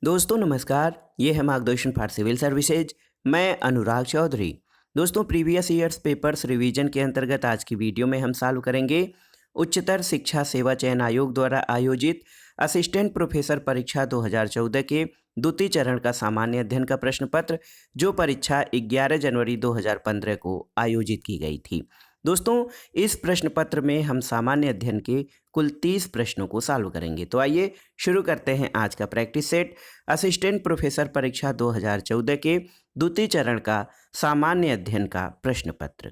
दोस्तों नमस्कार, ये है मार्गदर्शन फॉर सिविल सर्विसेज। मैं अनुराग चौधरी। दोस्तों प्रीवियस ईयर्स पेपर्स रिवीजन के अंतर्गत आज की वीडियो में हम सॉल्व करेंगे उच्चतर शिक्षा सेवा चयन आयोग द्वारा आयोजित असिस्टेंट प्रोफेसर परीक्षा 2014 के द्वितीय चरण का सामान्य अध्ययन का प्रश्न पत्र, जो परीक्षा 11 जनवरी 2015 को आयोजित की गई थी। दोस्तों इस प्रश्न पत्र में हम सामान्य अध्ययन के कुल 30 प्रश्नों को सॉल्व करेंगे। तो आइए शुरू करते हैं आज का प्रैक्टिस सेट असिस्टेंट प्रोफेसर परीक्षा 2014 के द्वितीय चरण का सामान्य अध्ययन का प्रश्न पत्र।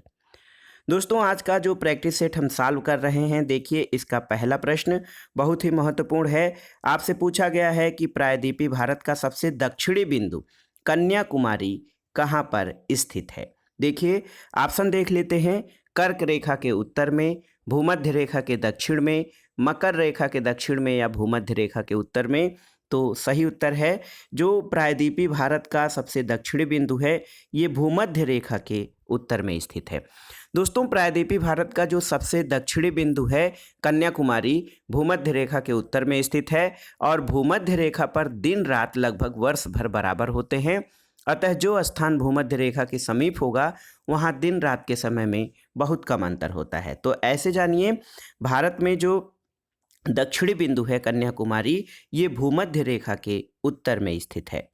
दोस्तों आज का जो प्रैक्टिस सेट हम सॉल्व कर रहे हैं, देखिए इसका पहला प्रश्न बहुत ही महत्वपूर्ण है। आपसे पूछा गया है कि प्रायद्वीपीय भारत का सबसे दक्षिणी बिंदु कन्याकुमारी कहाँ पर स्थित है। देखिए ऑप्शन देख लेते हैं। कर्क रेखा के उत्तर में, भूमध्य रेखा के दक्षिण में, मकर रेखा के दक्षिण में या भूमध्य रेखा के उत्तर में। तो सही उत्तर है जो प्रायद्वीपीय भारत का सबसे दक्षिणी बिंदु है, ये भूमध्य रेखा के उत्तर में स्थित है। दोस्तों प्रायद्वीपीय भारत का जो सबसे दक्षिणी बिंदु है कन्याकुमारी, भूमध्य रेखा के उत्तर में स्थित है और भूमध्य रेखा पर दिन रात लगभग वर्ष भर बराबर होते हैं। अतः जो स्थान भूमध्य रेखा के समीप होगा वहाँ दिन रात के समय में बहुत कम अंतर होता है। तो ऐसे जानिए भारत में जो दक्षिणी बिंदु है कन्याकुमारी, ये भूमध्य रेखा के उत्तर में स्थित है।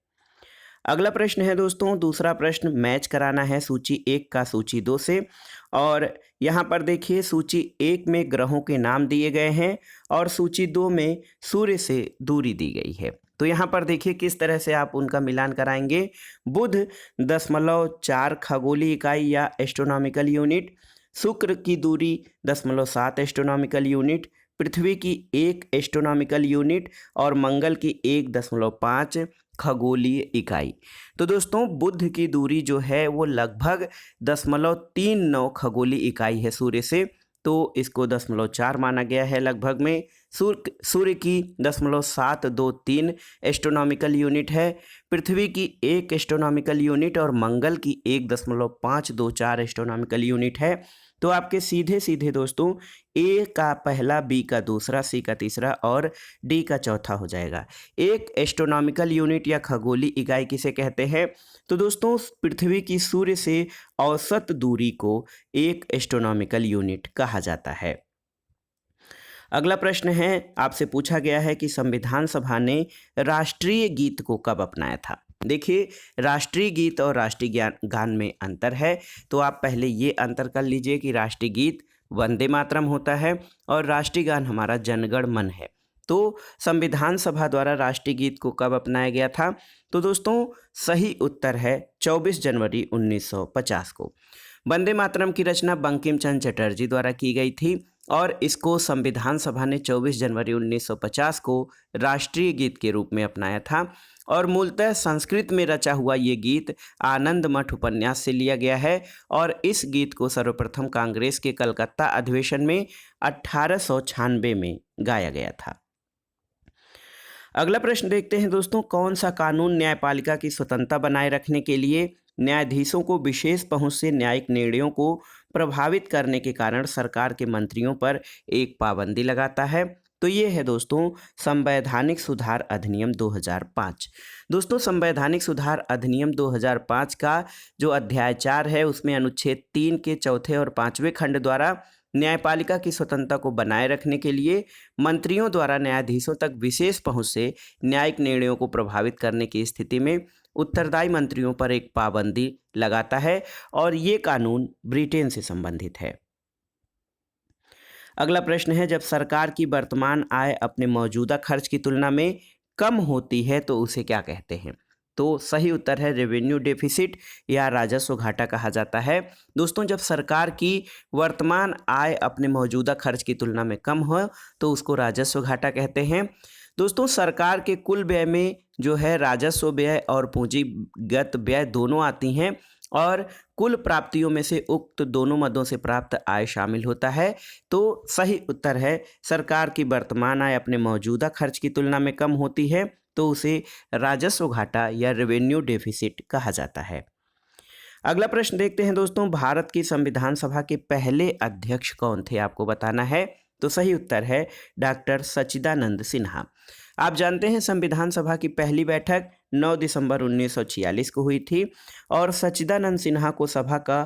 अगला प्रश्न है दोस्तों, दूसरा प्रश्न मैच कराना है सूची 1 का सूची 2 से। और यहाँ पर देखिए सूची 1 में ग्रहों के नाम दिए गए हैं और सूची 2 में सूर्य से दूरी दी गई है। तो यहाँ पर देखिए किस तरह से आप उनका मिलान कराएंगे। बुध 0.4 खगोलीय इकाई या एस्ट्रोनॉमिकल यूनिट, शुक्र की दूरी 0.7 एस्ट्रोनॉमिकल यूनिट, पृथ्वी की 1 एस्ट्रोनॉमिकल यूनिट और मंगल की 1.5 खगोलीय इकाई। तो दोस्तों बुध की दूरी जो है वो लगभग 0.39 खगोलीय इकाई है सूर्य से, तो इसको 0.4 माना गया है लगभग में। सूर्य की 0.723 एस्ट्रोनॉमिकल यूनिट है, पृथ्वी की 1 एस्ट्रोनॉमिकल यूनिट और मंगल की 1.524 एस्ट्रोनॉमिकल यूनिट है। तो आपके सीधे सीधे दोस्तों ए का पहला, बी का दूसरा, सी का तीसरा और डी का चौथा हो जाएगा। एक एस्ट्रोनॉमिकल यूनिट या खगोलीय इकाई किसे कहते हैं? तो दोस्तों पृथ्वी की सूर्य से औसत दूरी को एक एस्ट्रोनॉमिकल यूनिट कहा जाता है। अगला प्रश्न है, आपसे पूछा गया है कि संविधान सभा ने राष्ट्रीय गीत को कब अपनाया था। देखिए राष्ट्रीय गीत और राष्ट्रीय गान में अंतर है, तो आप पहले ये अंतर कर लीजिए कि राष्ट्रीय गीत वंदे मातरम होता है और राष्ट्रीय गान हमारा जनगण मन है। तो संविधान सभा द्वारा राष्ट्रीय गीत को कब अपनाया गया था? तो दोस्तों सही उत्तर है 24 जनवरी 1950 को। वंदे मातरम की रचना बंकिम चंद्र चटर्जी द्वारा की गई थी और इसको संविधान सभा ने 24 जनवरी 1950 को राष्ट्रीय गीत के रूप में अपनाया था। और मूलतः संस्कृत में रचा हुआ ये गीत आनंद मठ उपन्यास से लिया गया है और इस गीत को सर्वप्रथम कांग्रेस के कलकत्ता अधिवेशन में 1896 में गाया गया था। अगला प्रश्न देखते हैं दोस्तों, कौन सा कानून न्यायपालिका की स्वतंत्रता बनाए रखने के लिए न्यायाधीशों को विशेष पहुंच से न्यायिक निर्णयों को प्रभावित करने के कारण सरकार के मंत्रियों पर एक पाबंदी लगाता है? तो ये है दोस्तों संवैधानिक सुधार अधिनियम 2005। दोस्तों संवैधानिक सुधार अधिनियम 2005 का जो अध्याय 4 है उसमें अनुच्छेद 3 के चौथे और 5वें खंड द्वारा न्यायपालिका की स्वतंत्रता को बनाए रखने के लिए मंत्रियों द्वारा न्यायाधीशों तक विशेष पहुंच से न्यायिक निर्णयों को प्रभावित करने की स्थिति में उत्तरदायी मंत्रियों पर एक पाबंदी लगाता है और ये कानून ब्रिटेन से संबंधित है। अगला प्रश्न है, जब सरकार की वर्तमान आय अपने मौजूदा खर्च की तुलना में कम होती है तो उसे क्या कहते हैं? तो सही उत्तर है रेवेन्यू डेफिसिट या राजस्व घाटा कहा जाता है। दोस्तों जब सरकार की वर्तमान आय अपने मौजूदा खर्च की तुलना में कम हो तो उसको राजस्व घाटा कहते हैं। दोस्तों सरकार के कुल व्यय में जो है राजस्व व्यय और पूंजीगत व्यय दोनों आती हैं और कुल प्राप्तियों में से उक्त दोनों मदों से प्राप्त आय शामिल होता है। तो सही उत्तर है सरकार की वर्तमान आय अपने मौजूदा खर्च की तुलना में कम होती है तो उसे राजस्व घाटा या रेवेन्यू डेफिसिट कहा जाता है। अगला प्रश्न देखते हैं दोस्तों, भारत की संविधान सभा के पहले अध्यक्ष कौन थे? आपको बताना है। तो सही उत्तर है डॉक्टर सच्चिदानंद सिन्हा। आप जानते हैं संविधान सभा की पहली बैठक 9 दिसंबर 1946 को हुई थी और सच्चिदानंद सिन्हा को सभा का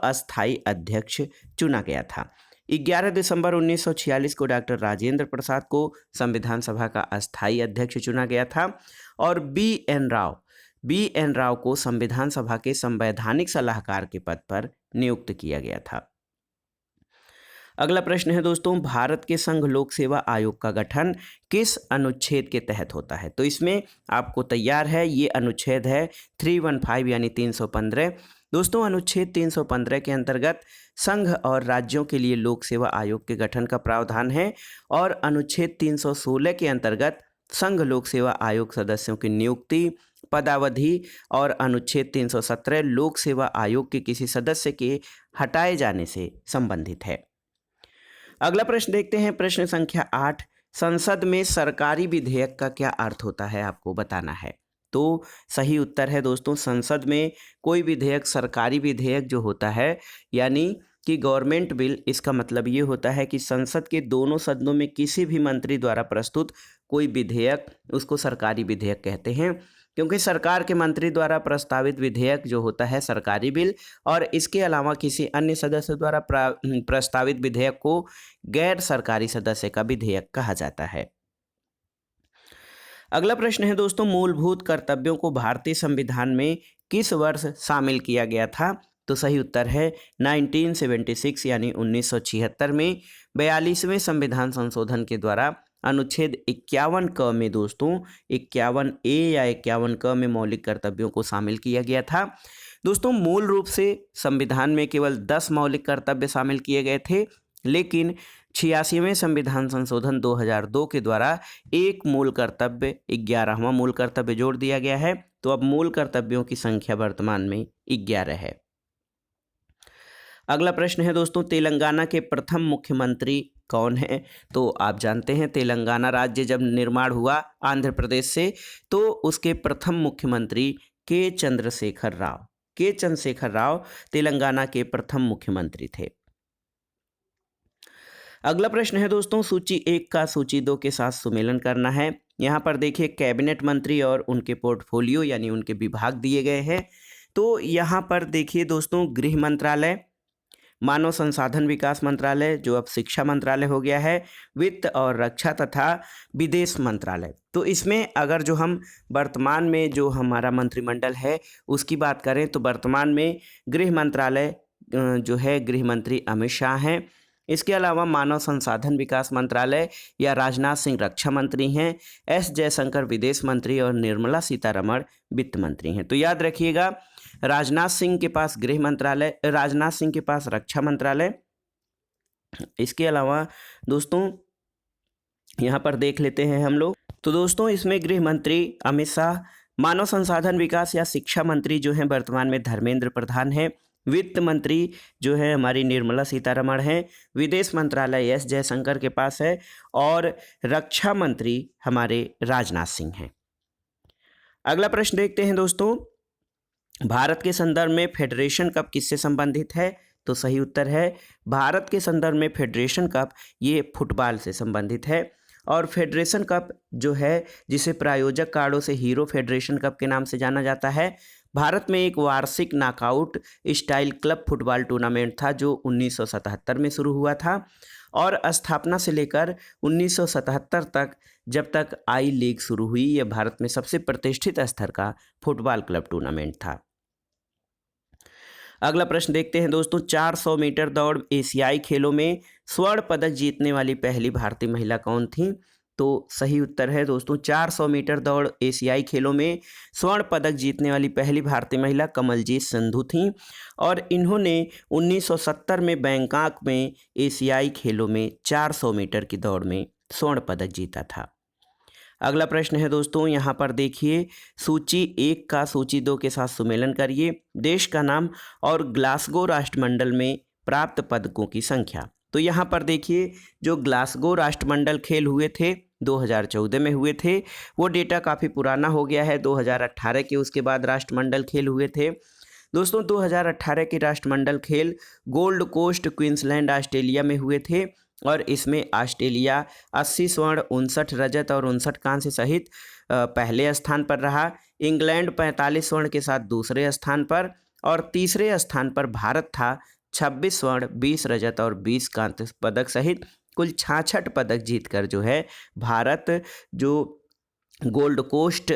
अस्थायी अध्यक्ष चुना गया था। 11 दिसंबर 1946 को डॉक्टर राजेंद्र प्रसाद को संविधान सभा का अस्थायी अध्यक्ष चुना गया था और बी एन राव को संविधान सभा के संवैधानिक सलाहकार के पद पर नियुक्त किया गया था। अगला प्रश्न है दोस्तों, भारत के संघ लोक सेवा आयोग का गठन किस अनुच्छेद के तहत होता है? तो इसमें आपको तैयार है, ये अनुच्छेद है 315 यानी 315। दोस्तों अनुच्छेद 315 के अंतर्गत संघ और राज्यों के लिए लोक सेवा आयोग के गठन का प्रावधान है और अनुच्छेद 316 के अंतर्गत संघ लोक सेवा आयोग सदस्यों की नियुक्ति, पदावधि और अनुच्छेद 317 लोक सेवा आयोग के किसी सदस्य के हटाए जाने से संबंधित है। अगला प्रश्न देखते हैं, प्रश्न संख्या 8, संसद में सरकारी विधेयक का क्या अर्थ होता है आपको बताना है। तो सही उत्तर है दोस्तों, संसद में कोई विधेयक सरकारी विधेयक जो होता है यानी कि गवर्नमेंट बिल, इसका मतलब ये होता है कि संसद के दोनों सदनों में किसी भी मंत्री द्वारा प्रस्तुत कोई विधेयक, उसको सरकारी विधेयक कहते हैं, क्योंकि सरकार के मंत्री द्वारा प्रस्तावित विधेयक जो होता है सरकारी बिल, और इसके अलावा किसी अन्य सदस्य द्वारा प्रस्तावित विधेयक को गैर सरकारी सदस्य का विधेयक कहा जाता है। अगला प्रश्न है दोस्तों, मूलभूत कर्तव्यों को भारतीय संविधान में किस वर्ष शामिल किया गया था? तो सही उत्तर है 1976 यानी 1976 में 42वें संविधान संशोधन के द्वारा अनुच्छेद 51 क में दोस्तों 51 ए या 51 क में मौलिक कर्तव्यों को शामिल किया गया था। दोस्तों मूल रूप से संविधान में केवल 10 मौलिक कर्तव्य शामिल किए गए थे, लेकिन 86वें संविधान संशोधन 2002 के द्वारा एक मूल कर्तव्य 11वां मूल कर्तव्य जोड़ दिया गया है। तो अब मूल कर्तव्यों की संख्या वर्तमान में 11 है। अगला प्रश्न है दोस्तों, तेलंगाना के प्रथम मुख्यमंत्री कौन है? तो आप जानते हैं तेलंगाना राज्य जब निर्माण हुआ आंध्र प्रदेश से, तो उसके प्रथम मुख्यमंत्री के चंद्रशेखर राव तेलंगाना के प्रथम मुख्यमंत्री थे। अगला प्रश्न है दोस्तों, सूची 1 का सूची 2 के साथ सुमेलन करना है। यहाँ पर देखिए कैबिनेट मंत्री और उनके पोर्टफोलियो यानी उनके विभाग दिए गए हैं। तो यहाँ पर देखिए दोस्तों, गृह मंत्रालय, मानव संसाधन विकास मंत्रालय जो अब शिक्षा मंत्रालय हो गया है, वित्त और रक्षा तथा विदेश मंत्रालय। तो इसमें अगर जो हम वर्तमान में जो हमारा मंत्रिमंडल है उसकी बात करें तो वर्तमान में गृह मंत्रालय जो है गृह मंत्री अमित शाह हैं। इसके अलावा मानव संसाधन विकास मंत्रालय या राजनाथ सिंह रक्षा मंत्री हैं, एस जयशंकर विदेश मंत्री और निर्मला सीतारमण वित्त मंत्री हैं। तो याद रखिएगा, राजनाथ सिंह के पास गृह मंत्रालय, राजनाथ सिंह के पास रक्षा मंत्रालय। इसके अलावा दोस्तों यहाँ पर देख लेते हैं हम लोग, तो दोस्तों इसमें गृह मंत्री अमित शाह, मानव संसाधन विकास या शिक्षा मंत्री जो हैं वर्तमान में धर्मेंद्र प्रधान हैं, वित्त मंत्री जो है हमारी निर्मला सीतारमण हैं, विदेश मंत्रालय एस जयशंकर के पास है और रक्षा मंत्री हमारे राजनाथ सिंह हैं। अगला प्रश्न देखते हैं दोस्तों, भारत के संदर्भ में फेडरेशन कप किससे संबंधित है? तो सही उत्तर है भारत के संदर्भ में फेडरेशन कप ये फुटबॉल से संबंधित है। और फेडरेशन कप जो है जिसे प्रायोजक कार्डों से हीरो फेडरेशन कप के नाम से जाना जाता है, भारत में एक वार्षिक knockout style club football tournament था जो 1977 में शुरू हुआ था और स्थापना से लेकर 1977 तक जब तक आई लीग शुरू हुई, यह भारत में सबसे प्रतिष्ठित स्तर का फुटबॉल क्लब टूर्नामेंट था। अगला प्रश्न देखते हैं दोस्तों, 400 मीटर दौड़ एशियाई खेलों में स्वर्ण पदक जीतने वाली पहली भारतीय महिला कौन थी? तो सही उत्तर है दोस्तों 400 मीटर दौड़ एशियाई खेलों में स्वर्ण पदक जीतने वाली पहली भारतीय महिला कमलजीत संधू थीं और इन्होंने 1970 में बैंकॉक में एशियाई खेलों में 400 मीटर की दौड़ में स्वर्ण पदक जीता था। अगला प्रश्न है दोस्तों, यहाँ पर देखिए सूची 1 का सूची 2 के साथ सुमेलन करिए, देश का नाम और ग्लासगो राष्ट्रमंडल में प्राप्त पदकों की संख्या। तो यहाँ पर देखिए जो ग्लासगो राष्ट्रमंडल खेल हुए थे 2014 में हुए थे, वो डेटा काफ़ी पुराना हो गया है। 2018 के उसके बाद राष्ट्रमंडल खेल हुए थे दोस्तों। 2018 के राष्ट्रमंडल खेल गोल्ड कोस्ट क्वींसलैंड ऑस्ट्रेलिया में हुए थे और इसमें ऑस्ट्रेलिया 80 स्वर्ण, 59 रजत और 59 कांस्य सहित पहले स्थान पर रहा। इंग्लैंड 45 स्वर्ण के साथ दूसरे स्थान पर, और तीसरे स्थान पर भारत था 26 स्वर्ण, 20 रजत और 20 कांस्य पदक सहित कुल 66 पदक जीतकर जो है भारत जो गोल्ड कोस्ट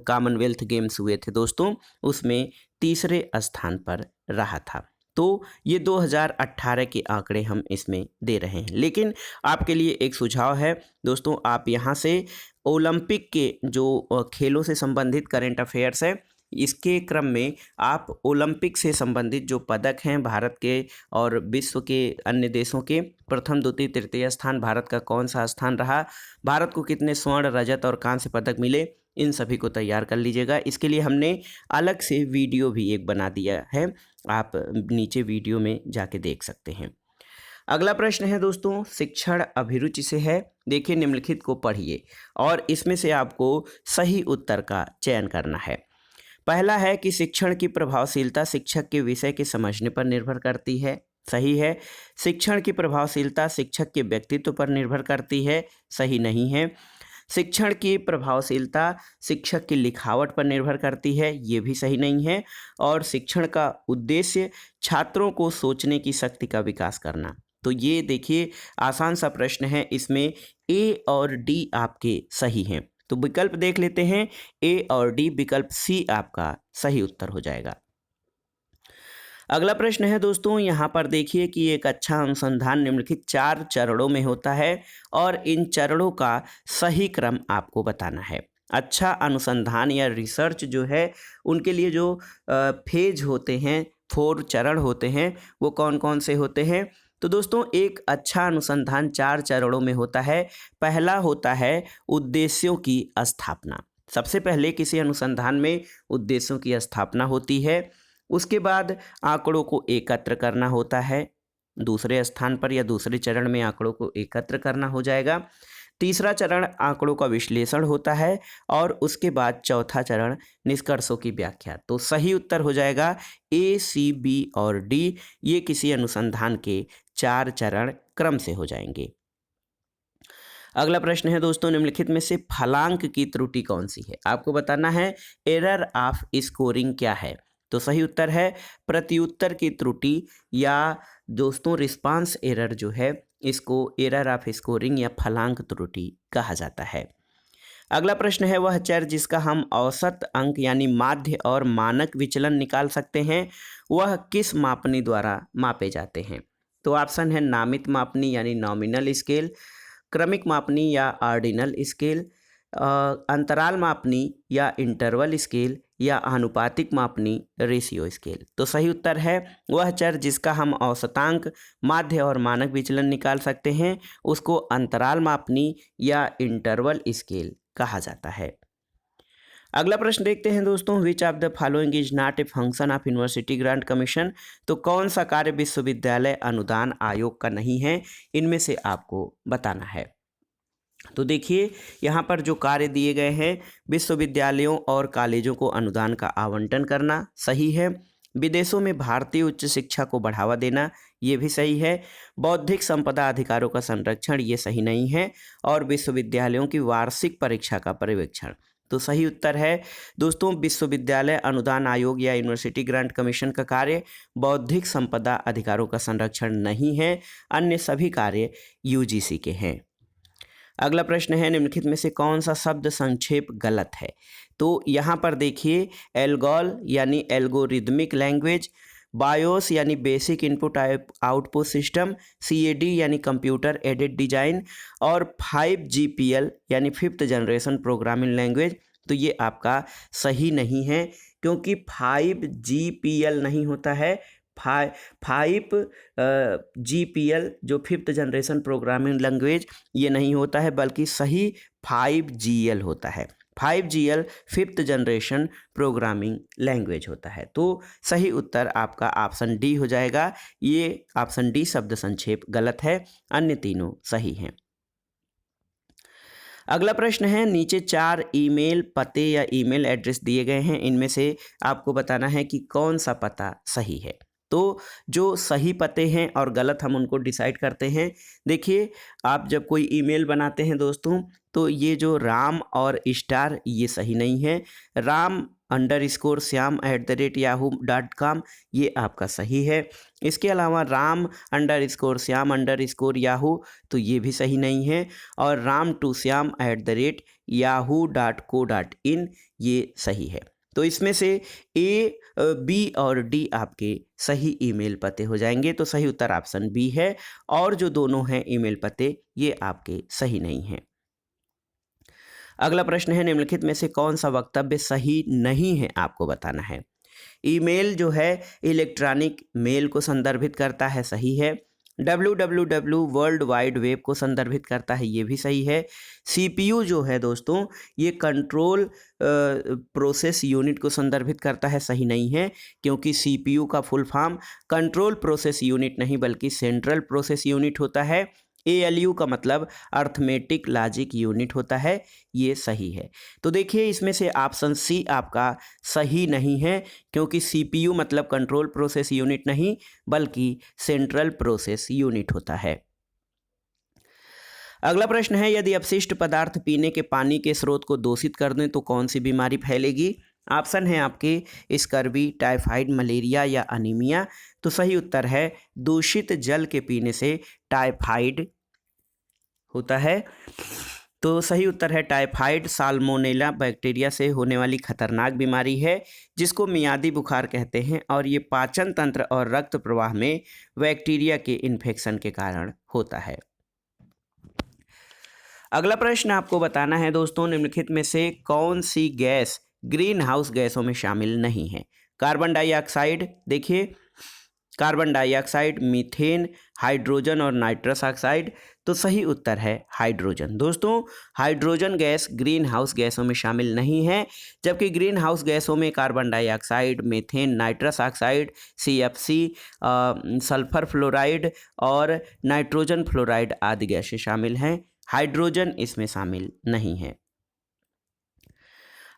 कॉमनवेल्थ गेम्स हुए थे दोस्तों, उसमें तीसरे स्थान पर रहा था। तो ये 2018 के आंकड़े हम इसमें दे रहे हैं। लेकिन आपके लिए एक सुझाव है दोस्तों, आप यहाँ से ओलंपिक के जो खेलों से संबंधित करंट अफेयर्स है, इसके क्रम में आप ओलंपिक से संबंधित जो पदक हैं भारत के और विश्व के अन्य देशों के, प्रथम द्वितीय तृतीय स्थान भारत का कौन सा स्थान रहा, भारत को कितने स्वर्ण रजत और कांस्य पदक मिले, इन सभी को तैयार कर लीजिएगा। इसके लिए हमने अलग से वीडियो भी एक बना दिया है, आप नीचे वीडियो में जाके देख सकते हैं। अगला प्रश्न है दोस्तों, शिक्षण अभिरुचि से है। देखिए, निम्नलिखित को पढ़िए और इसमें से आपको सही उत्तर का चयन करना है। पहला है कि शिक्षण की प्रभावशीलता शिक्षक के विषय के समझने पर निर्भर करती है। सही है। शिक्षण की प्रभावशीलता शिक्षक के व्यक्तित्व पर निर्भर करती है। सही नहीं है। शिक्षण की प्रभावशीलता शिक्षक की लिखावट पर निर्भर करती है। ये भी सही नहीं है। और शिक्षण का उद्देश्य छात्रों को सोचने की शक्ति का विकास करना। तो ये देखिए आसान सा प्रश्न है, इसमें ए और डी आपके सही हैं। तो विकल्प देख लेते हैं, ए और डी, विकल्प सी आपका सही उत्तर हो जाएगा। अगला प्रश्न है दोस्तों, यहाँ पर देखिए कि एक अच्छा अनुसंधान निम्नलिखित 4 चरणों में होता है और इन चरणों का सही क्रम आपको बताना है। अच्छा अनुसंधान या रिसर्च जो है, उनके लिए जो फेज होते हैं, 4 चरण होते हैं, वो कौन कौन से होते हैं? तो दोस्तों, एक अच्छा अनुसंधान 4 चरणों में होता है। पहला होता है उद्देश्यों की स्थापना। सबसे पहले किसी अनुसंधान में उद्देश्यों की स्थापना होती है। उसके बाद आंकड़ों को एकत्र करना होता है। दूसरे स्थान पर या दूसरे चरण में आंकड़ों को एकत्र करना हो जाएगा। तीसरा चरण आंकड़ों का विश्लेषण होता है और उसके बाद चौथा चरण निष्कर्षों की व्याख्या। तो सही उत्तर हो जाएगा ए, सी, बी और डी। ये किसी अनुसंधान के 4 चरण क्रम से हो जाएंगे। अगला प्रश्न है दोस्तों, निम्नलिखित में से फलांक की त्रुटि कौन सी है? आपको बताना है एरर ऑफ स्कोरिंग क्या है। तो सही उत्तर है प्रत्युत्तर की त्रुटि, या दोस्तों रिस्पांस एरर जो है, इसको एरर ऑफ स्कोरिंग या फलांक त्रुटि कहा जाता है। अगला प्रश्न है, वह चर जिसका हम औसत अंक यानी माध्य और मानक विचलन निकाल सकते हैं, वह किस मापनी द्वारा मापे जाते हैं? तो ऑप्शन है नामित मापनी यानी नॉमिनल स्केल, क्रमिक मापनी या ऑर्डिनल स्केल, अंतराल मापनी या इंटरवल स्केल, या आनुपातिक मापनी रेशियो स्केल। तो सही उत्तर है वह चर जिसका हम औसतांक, माध्य और मानक विचलन निकाल सकते हैं, उसको अंतराल मापनी या इंटरवल स्केल कहा जाता है। अगला प्रश्न देखते हैं दोस्तों, which of the following is not a function of university grant commission? तो कौन सा कार्य विश्वविद्यालय अनुदान आयोग का नहीं है? इनमें से आपको बताना है। तो देखिए यहाँ पर जो कार्य दिए गए हैं, विश्वविद्यालयों और कॉलेजों को अनुदान का आवंटन करना सही है। विदेशों में भारतीय उच्च शिक्षा को बढ़ावा देना, ये भी सही है। बौद्धिक संपदा अधिकारों का संरक्षण, ये सही नहीं है। और विश्वविद्यालयों की वार्षिक परीक्षा का पर्यवेक्षण। तो सही उत्तर है दोस्तों विश्वविद्यालय अनुदान आयोग या यूनिवर्सिटी ग्रांट कमीशन का कार्य बौद्धिक संपदा अधिकारों का संरक्षण नहीं है, अन्य सभी कार्य यूजीसी के हैं। अगला प्रश्न है, निम्नलिखित में से कौन सा शब्द संक्षेप गलत है? तो यहाँ पर देखिए एल्गोल यानी एल्गोरिदमिक लैंग्वेज, बायोस यानी basic input output system, CAD यानी कंप्यूटर एडेड डिजाइन, और 5GPL यानी 5th जनरेशन प्रोग्रामिंग लैंग्वेज। तो ये आपका सही नहीं है, क्योंकि 5GPL नहीं होता है। 5GPL जो 5th जनरेशन प्रोग्रामिंग लैंग्वेज, ये नहीं होता है, बल्कि सही 5GL होता है। 5GL 5th generation programming language होता है। तो सही उत्तर आपका ऑप्शन डी हो जाएगा। ये ऑप्शन डी शब्द संक्षेप गलत है, अन्य तीनों सही हैं। अगला प्रश्न है, नीचे 4 ईमेल पते या ईमेल एड्रेस दिए गए हैं, इनमें से आपको बताना है कि कौन सा पता सही है। तो जो सही पते हैं और गलत हम उनको डिसाइड करते हैं। देखिए, आप जब कोई ईमेल बनाते हैं दोस्तों, तो ये जो राम और स्टार ये सही नहीं है। ram_श्याम@yahoo.com ये आपका सही है। इसके अलावा ram_श्याम_yahoo तो ये भी सही नहीं है। और ram2श्याम@yahoo.co.in ये सही है। तो इसमें से ए, बी और डी आपके सही ईमेल पते हो जाएंगे। तो सही उत्तर ऑप्शन बी है। और जो दोनों हैं ईमेल पते ये आपके सही नहीं हैं। अगला प्रश्न है, निम्नलिखित में से कौन सा वक्तव्य सही नहीं है, आपको बताना है। ईमेल जो है इलेक्ट्रॉनिक मेल को संदर्भित करता है, सही है। www वर्ल्ड वाइड वेब को संदर्भित करता है, ये भी सही है। CPU जो है दोस्तों ये कंट्रोल प्रोसेस यूनिट को संदर्भित करता है, सही नहीं है, क्योंकि CPU का full form control process unit नहीं बल्कि सेंट्रल प्रोसेस यूनिट होता है। ALU का मतलब अर्थमेटिक लॉजिक यूनिट होता है, ये सही है। तो देखिए इसमें से ऑप्शन सी आपका सही नहीं है, क्योंकि CPU मतलब कंट्रोल प्रोसेस यूनिट नहीं बल्कि सेंट्रल प्रोसेस यूनिट होता है। अगला प्रश्न है, यदि अपशिष्ट पदार्थ पीने के पानी के स्रोत को दूषित कर दें तो कौन सी बीमारी फैलेगी। ऑप्शन है आपके स्कर्वी, टाइफाइड, मलेरिया या अनीमिया। तो सही उत्तर है दूषित जल के पीने से टाइफाइड होता है। तो सही उत्तर है टाइफाइड साल्मोनेला बैक्टीरिया से होने वाली खतरनाक बीमारी है, जिसको मियादी बुखार कहते हैं, और ये पाचन तंत्र और रक्त प्रवाह में बैक्टीरिया के इन्फेक्शन के कारण होता है। अगला प्रश्न आपको बताना है दोस्तों, निम्नलिखित में से कौन सी गैस ग्रीन हाउस गैसों में शामिल नहीं है। कार्बन डाइऑक्साइड, देखिए कार्बन डाइऑक्साइड, मीथेन, हाइड्रोजन और नाइट्रस ऑक्साइड। तो सही उत्तर है हाइड्रोजन। दोस्तों हाइड्रोजन गैस ग्रीन हाउस गैसों में शामिल नहीं है, जबकि ग्रीन हाउस गैसों में carbon dioxide, methane, nitrous oxide, CFC, sulphur fluoride और नाइट्रोजन फ्लोराइड आदि गैसें शामिल हैं। हाइड्रोजन इसमें शामिल नहीं है।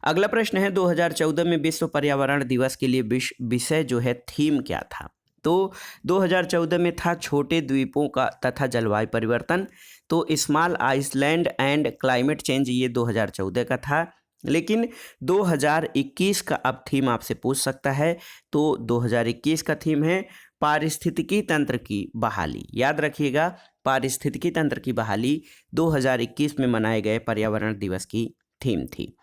अगला प्रश्न है, 2014 में विश्व पर्यावरण दिवस के लिए विषय जो है थीम क्या था। तो 2014 में था छोटे द्वीपों का तथा जलवायु परिवर्तन। तो small island and climate change ये 2014 का था, लेकिन 2021 का अब थीम आपसे पूछ सकता है। तो 2021 का थीम है पारिस्थितिकी तंत्र की बहाली। याद रखिएगा, पारिस्थितिकी तंत्र की बहाली 2021 में मनाए गए पर्यावरण दिवस की थीम थी।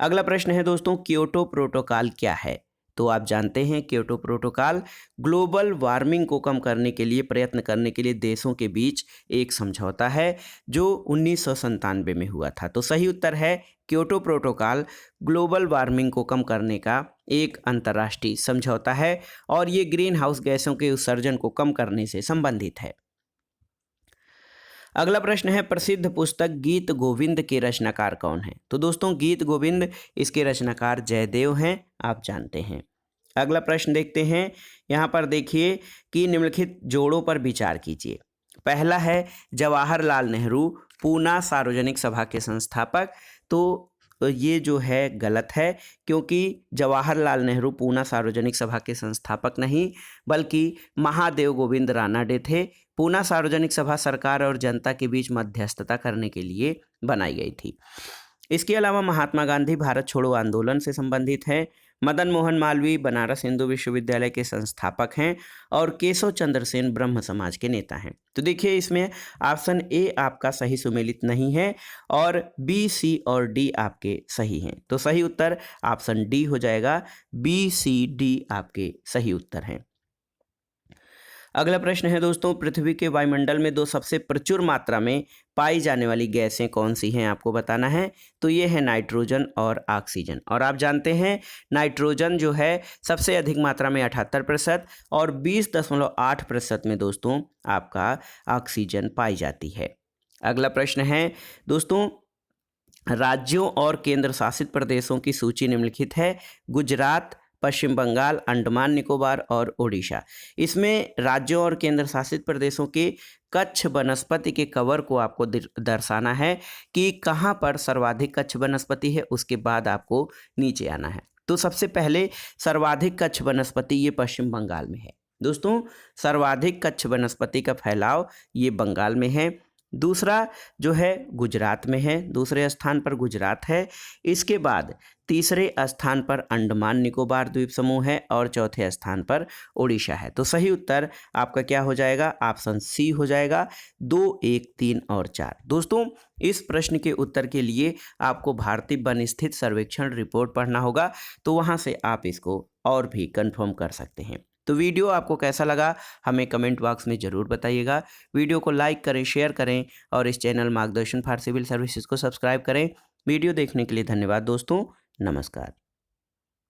अगला प्रश्न है दोस्तों, क्योटो प्रोटोकॉल क्या है। तो आप जानते हैं क्योटो प्रोटोकॉल ग्लोबल वार्मिंग को कम करने के लिए प्रयत्न करने के लिए देशों के बीच एक समझौता है जो 1997 में हुआ था। तो सही उत्तर है क्योटो प्रोटोकॉल ग्लोबल वार्मिंग को कम करने का एक अंतर्राष्ट्रीय समझौता है और ये ग्रीन हाउस गैसों के उत्सर्जन को कम करने से संबंधित है। अगला प्रश्न है, प्रसिद्ध पुस्तक गीत गोविंद के रचनाकार कौन है। तो दोस्तों गीत गोविंद इसके रचनाकार जयदेव हैं, आप जानते हैं। अगला प्रश्न देखते हैं, यहाँ पर देखिए कि निम्नलिखित जोड़ों पर विचार कीजिए। पहला है जवाहरलाल नेहरू पूना सार्वजनिक सभा के संस्थापक। तो ये जो है गलत है, क्योंकि जवाहरलाल नेहरू पूना सार्वजनिक सभा के संस्थापक नहीं बल्कि महादेव गोविंद रानाडे थे। पूना सार्वजनिक सभा सरकार और जनता के बीच मध्यस्थता करने के लिए बनाई गई थी। इसके अलावा महात्मा गांधी भारत छोड़ो आंदोलन से संबंधित हैं। मदन मोहन मालवीय बनारस हिंदू विश्वविद्यालय के संस्थापक हैं और केशव चंद्र सेन ब्रह्म समाज के नेता हैं। तो देखिए इसमें ऑप्शन ए आपका सही सुमेलित नहीं है और बी, सी और डी आपके सही हैं। तो सही उत्तर ऑप्शन डी हो जाएगा। बी, सी, डी आपके सही उत्तर हैं। अगला प्रश्न है दोस्तों, पृथ्वी के वायुमंडल में दो सबसे प्रचुर मात्रा में पाई जाने वाली गैसें कौन सी हैं, आपको बताना है। तो ये है नाइट्रोजन और ऑक्सीजन। और आप जानते हैं नाइट्रोजन जो है सबसे अधिक मात्रा में 78% और 20.8% में दोस्तों आपका ऑक्सीजन पाई जाती है। अगला प्रश्न है दोस्तों, राज्यों और केंद्र शासित प्रदेशों की सूची निम्नलिखित है। गुजरात, पश्चिम बंगाल, अंडमान निकोबार और ओडिशा। इसमें राज्यों और केंद्र शासित प्रदेशों के कच्छ वनस्पति के कवर को आपको दर्शाना है कि कहाँ पर सर्वाधिक कच्छ वनस्पति है, उसके बाद आपको नीचे आना है। तो सबसे पहले सर्वाधिक कच्छ वनस्पति ये पश्चिम बंगाल में है। दोस्तों, सर्वाधिक कच्छ वनस्पति का फैलाव ये बंगाल में है। दूसरा जो है गुजरात में है, दूसरे स्थान पर गुजरात है। इसके बाद तीसरे स्थान पर अंडमान निकोबार द्वीप समूह है और चौथे स्थान पर ओडिशा है। तो सही उत्तर आपका क्या हो जाएगा? ऑप्शन सी हो जाएगा। 2, 1, 3 और 4। दोस्तों, इस प्रश्न के उत्तर के लिए आपको भारतीय वन स्थित सर्वेक्षण रिपोर्ट पढ़ना होगा, तो वहाँ से आप इसको और भी कंफर्म कर सकते हैं। तो वीडियो आपको कैसा लगा हमें कमेंट बॉक्स में ज़रूर बताइएगा। वीडियो को लाइक करें, शेयर करें और इस चैनल मार्गदर्शन फॉर सिविल सर्विसेज को सब्सक्राइब करें। वीडियो देखने के लिए धन्यवाद दोस्तों। नमस्कार।